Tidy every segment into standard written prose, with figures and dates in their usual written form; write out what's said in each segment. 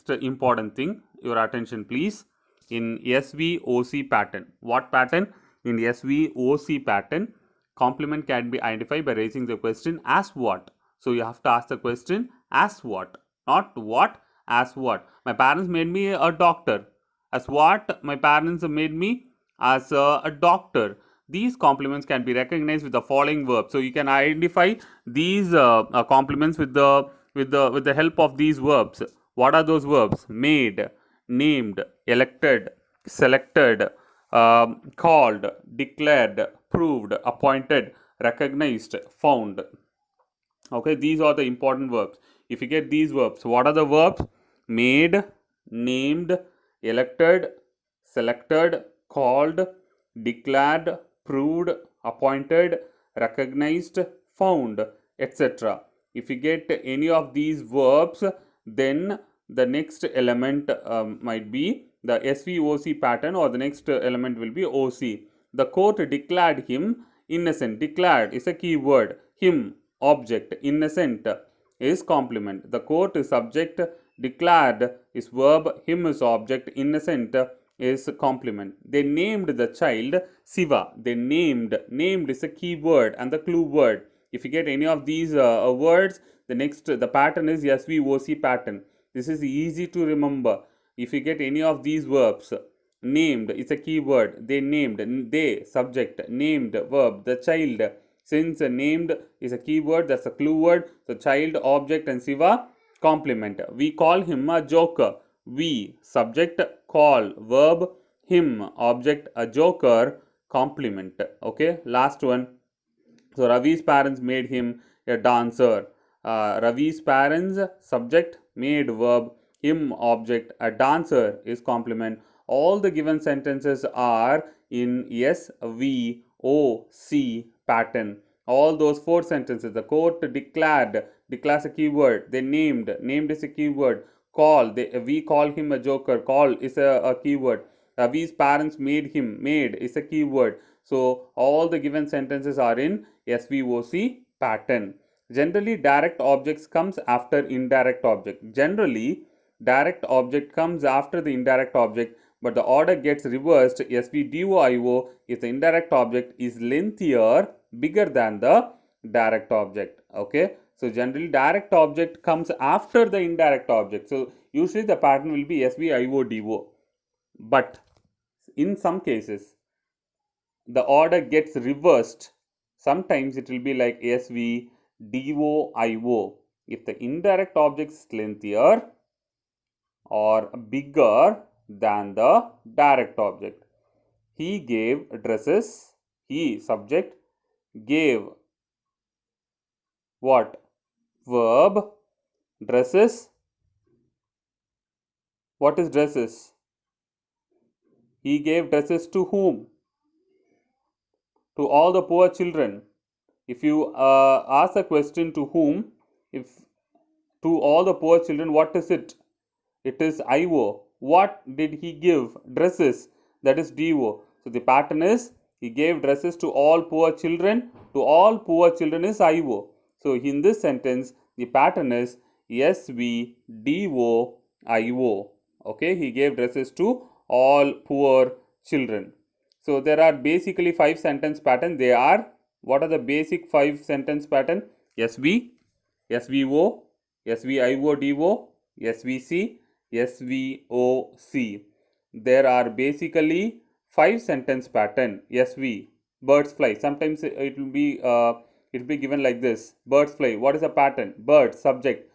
next important thing, your attention please. In SVOC pattern, what pattern? In SVOC pattern, complement can be identified by raising the question as what. So you have to ask the question as what, not what, as what. My parents made me a doctor. As what? My parents made me as a doctor. These complements can be recognized with the following verbs. So you can identify these complements with the help of these verbs. What are those verbs? Made, named, elected, selected, called, declared, proved, appointed, recognized, found. Okay, these are the important verbs. If you get these verbs, what are the verbs? Made, named, elected, selected, called, declared, proved, appointed, recognized, found, etc. If you get any of these verbs, then the next element might be the SVOC pattern, or the next element will be OC. The court declared him innocent. Declared is a key word. Him, object. Innocent is complement. The court is subject. Declared is verb. Him is object. Innocent is complement. They named the child Siva. They named. Named is a key word and the clue word. If you get any of these words, the pattern is SVOC pattern. This is easy to remember. If you get any of these verbs, named is a key word. They named. They, subject. Named, verb. The child. Since named is a key word, that's a clue word. So child, object, and Siva, complement. We call him a joker. We, subject, call, verb, him, object, a joker, complement. Okay, last one. So Ravi's parents made him a dancer. Ravi's parents, subject, made, verb, him, object, a dancer is complement. All the given sentences are in SVOC pattern. All those 4 sentences. The court declared. Declares a keyword. They named. Named is a keyword. Call. We call him a joker. Call is a keyword. Ravi's parents made him. Made is a keyword. So all the given sentences are in SVOC pattern. Generally, direct objects comes after indirect object. Generally, direct object comes after the indirect object, but the order gets reversed. SVDOIO if the indirect object is lengthier, bigger than the direct object. Okay. So generally, direct object comes after the indirect object. So usually the pattern will be SVIODO. But in some cases, the order gets reversed. Sometimes it will be like SVDOIO. If the indirect object is lengthier or bigger than the direct object. He gave dresses. He, subject, gave what? Verb. Dresses. What is dresses? He gave dresses to whom? To all the poor children. If you ask a question to whom, if to all the poor children, what is it? It is IO. What did he give? Dresses. That is DO. So the pattern is he gave dresses to all poor children. To all poor children is IO. So in this sentence, the pattern is SVDOIO. Okay, he gave dresses to all poor children. So there are basically 5 sentence pattern. They are, what are the basic 5 sentence pattern? SV, SVO, SVIODO, SVC, SVOC. There are basically 5 sentence pattern. SV, birds fly. Sometimes it will be given like this. Birds fly. What is the pattern? Bird, subject,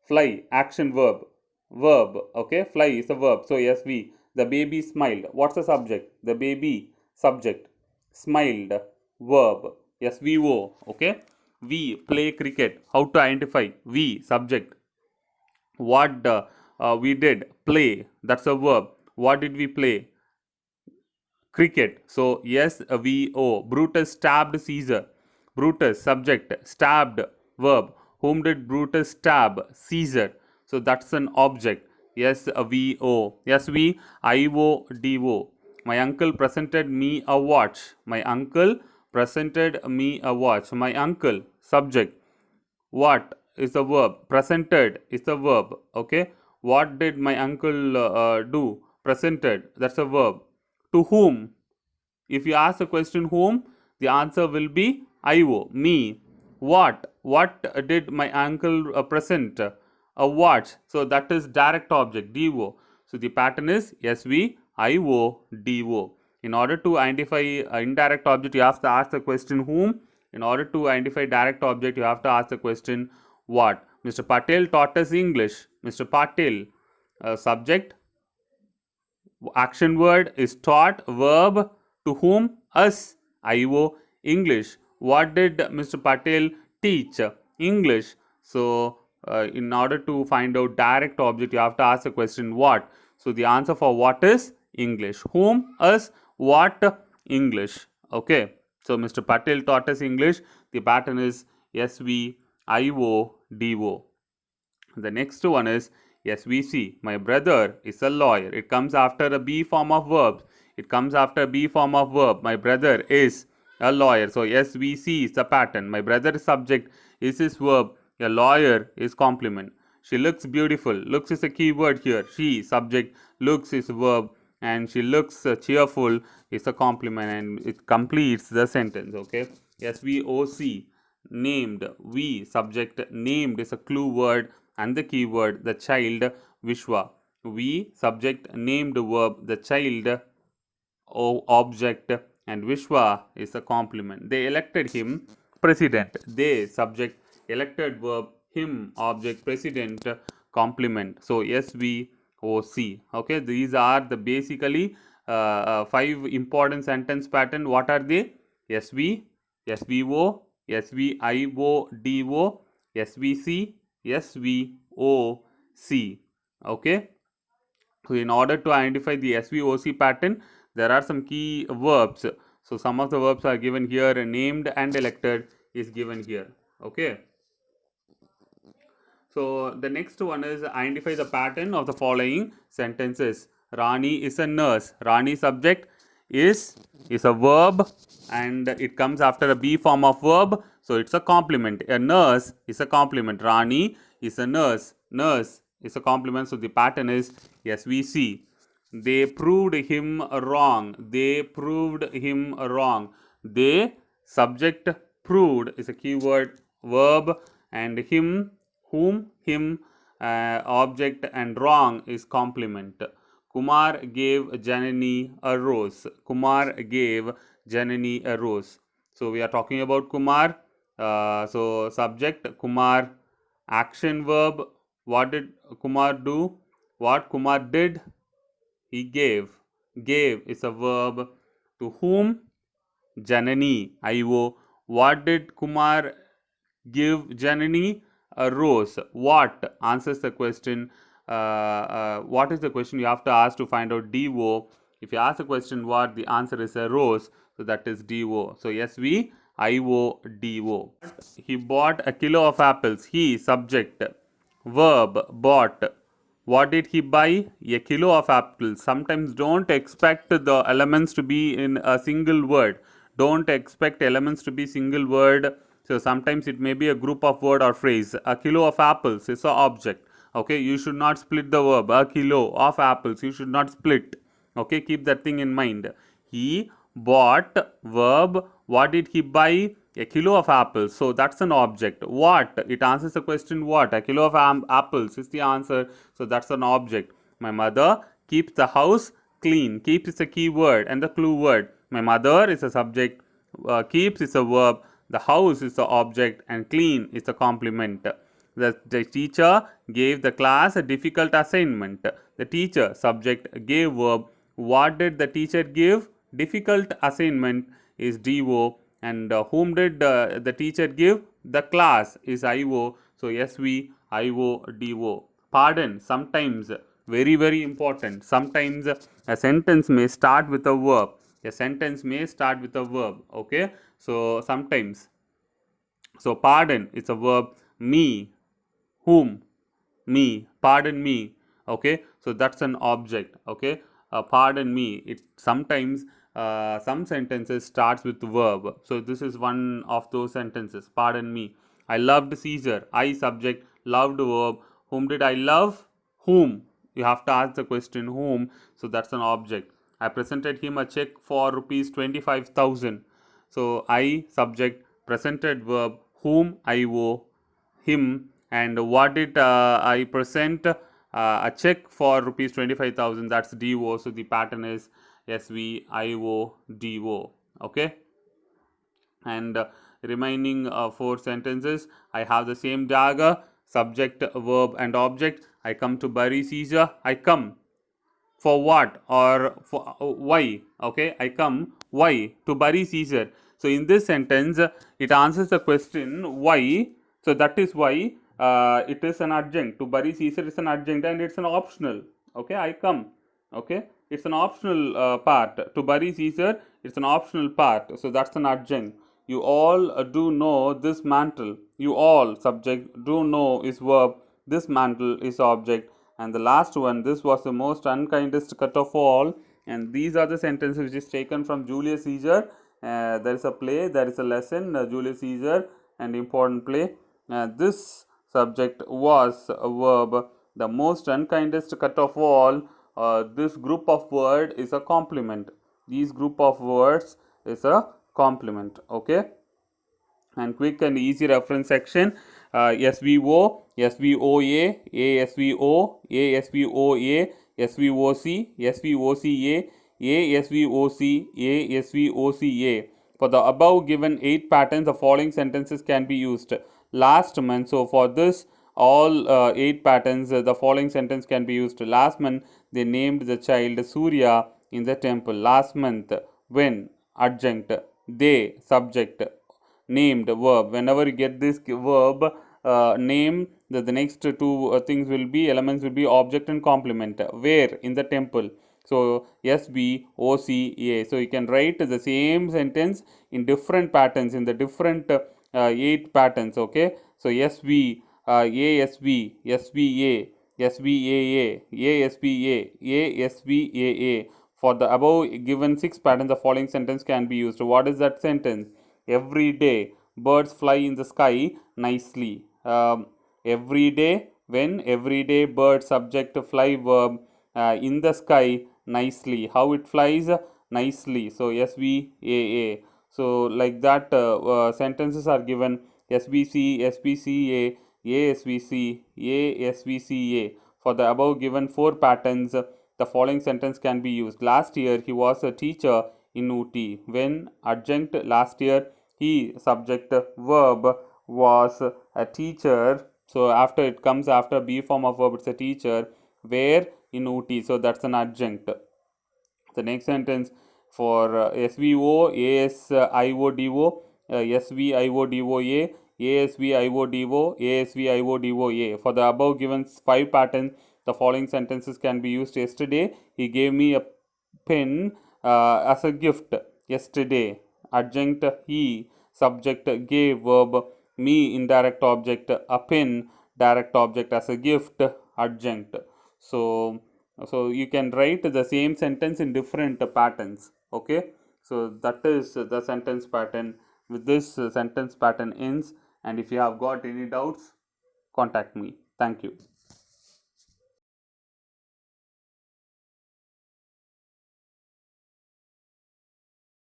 fly, action verb, verb. Okay, fly is a verb. So SV. The baby smiled. What's the subject? The baby, subject, smiled, verb. SVO. Okay. We play cricket. How to identify? We, subject. What we did? Play. That's a verb. What did we play? Cricket. So SVO. Brutus stabbed Caesar. Brutus, subject, stabbed, verb. Whom did Brutus stab? Caesar. So that's an object. SVO. SVIODO. My uncle presented me a watch. My uncle presented me a watch. My uncle, subject. What is the verb? Presented is the verb. Okay. What did my uncle do? Presented. That's a verb. To whom? If you ask the question whom, the answer will be IO, me. What? What did my uncle present? A watch. So that is direct object, DO. So the pattern is SV, IO, DO. In order to identify indirect object, you have to ask the question whom. In order to identify direct object, you have to ask the question what. Mr. Patel taught us English. Mr. Patel, subject, action word is taught, verb to whom, us, IO, English. What did Mr. Patel teach? English. So in order to find out direct object, you have to ask the question what. So the answer for what is English. Whom, us, what, English. Okay. So Mr. Patel taught us English. The pattern is SV, IO, DO. The next one is SVC. My brother is a lawyer. It comes after a B form of verb. It comes after B form of verb. My brother is a lawyer. So SVC is the pattern. My brother is subject, is his verb. A lawyer is complement. She looks beautiful. Looks is a key word here. She, subject, looks is verb, and she looks cheerful is a complement, and it completes the sentence. Okay. SVOC, named. We, subject, named is a clue word and the keyword, the child, Vishwa. We, subject, named verb, the child, object, and Vishwa is a complement. They elected him president. They, subject, elected verb, him, object, president, complement. So SVOC. Okay, these are the basically 5 important sentence pattern. What are they? SV, SVO, SVIO, DO, SVC, SVOC. Okay. So in order to identify the SVOC pattern, there are some key verbs. So some of the verbs are given here. Named and elected is given here. Okay. So the next one is identify the pattern of the following sentences. Rani is a nurse. Rani, subject, is a verb, and it comes after a B form of verb. So it's a complement. A nurse is a complement. Rani is a nurse. Nurse is a complement. So the pattern is SVC. They proved him wrong. They proved him wrong. They, subject, proved is a keyword, verb, and him, whom, him, object, and wrong is complement. Kumar gave Janani a rose. Kumar gave Janani a rose. So we are talking about Kumar. So subject, Kumar, action verb. What did Kumar do? What Kumar did? He gave. Gave is a verb. To whom? Janani, IO. What did Kumar give Janani? A rose. What answers the question? What is the question you have to ask to find out DO? If you ask the question what, the answer is a rose. So that is DO. So SV, IO, DO. He bought a kilo of apples. He, subject, verb, bought. What did he buy? A kilo of apples. Sometimes don't expect the elements to be in a single word. Don't expect elements to be single word. So sometimes it may be a group of word or phrase. A kilo of apples is an object. Okay, you should not split the verb. A kilo of apples. You should not split. Okay, keep that thing in mind. He bought, verb. What did he buy? A kilo of apples. So that's an object. What? It answers the question what? A kilo of apples is the answer. So that's an object. My mother keeps the house clean. Keeps is a key word and the clue word. My mother is a subject. Keeps is a verb. The house is the object and clean is the complement. The teacher gave the class a difficult assignment. The teacher, subject, gave verb. What did the teacher give? Difficult assignment is DO, and whom did the teacher give? The class is IO. So SV, IO, DO. Pardon, sometimes, very, very important. Sometimes a sentence may start with a verb. A sentence may start with a verb. Okay. So sometimes. So pardon is a verb. Me, whom, me, pardon me. Okay. So that's an object. Okay. Pardon me. It sometimes some sentences starts with verb. So this is one of those sentences. Pardon me. I loved Caesar. I, subject, loved verb. Whom did I love? Whom? You have to ask the question whom. So that's an object. I presented him a check for rupees 25,000. So I, subject, presented verb, whom I owe, him. And what did I present? A check for rupees 25,000. That's DO. So the pattern is SVIO okay. And remaining 4 sentences, I have the same dagger, subject, verb and object. I come to bury Caesar. I come for what or for why? Okay, I come why to bury Caesar. So in this sentence, it answers the question why. So that is why it is an adjunct. To bury Caesar is an adjunct and it's an optional. Okay, I come. Okay, it's an optional part. To bury Caesar, it's an optional part. So that's an adjunct. You all do know this mantle. You all, subject, do know is verb. This mantle is object. And the last one, this was the most unkindest cut of all. And these are the sentences which is taken from Julius Caesar. There is a play, there is a lesson, Julius Caesar, and important play. This subject was a verb. The most unkindest cut of all. This group of word is a complement. These group of words is a complement. Okay. And quick and easy reference section, SVO, SVOA, ASVO, ASVOA, SVOC, SVOCA, ASVOC, ASVOCA. For the above given 8 patterns, the following sentences can be used. Last month, so for this all 8 patterns, the following sentence can be used. Last month, they named the child Surya in the temple. Last month, when, adjunct, they, subject, named, verb. Whenever you get this verb name, the next 2 things will be, elements will be object and complement. Where? In the temple. So SBOCA. So you can write the same sentence in different patterns, in the different 8 patterns. Okay. So SB, ASB, SBA, SBAA, ASBA, ASBAA. For the above given 6 patterns, the following sentence can be used. What is that sentence? Every day birds fly in the sky nicely. Every day, when, every day bird, subject, fly, verb, in the sky nicely. How it flies? Nicely. So SVAA. So like that sentences are given. SBC, SPCA, ASVC, ASVCA. For the above given 4 patterns, the following sentence can be used. Last year he was a teacher in Ooty. When, adjunct, last year he, subject, verb, was a teacher. So after it comes after B form of verb, it's a teacher. Where? In Ooty. So that's an adjunct. The next sentence for SVO, ASIODO, SVIODOA, ASVIODO, ASVIODOA. For the above given 5 patterns, the following sentences can be used. Yesterday he gave me a pen as a gift. Yesterday, adjunct, he, subject, gave, verb, me, indirect object, a pen, direct object, as a gift, adjunct. So you can write the same sentence in different patterns. Okay. So that is the sentence pattern. With this sentence pattern ends, and if you have got any doubts, contact me. Thank you.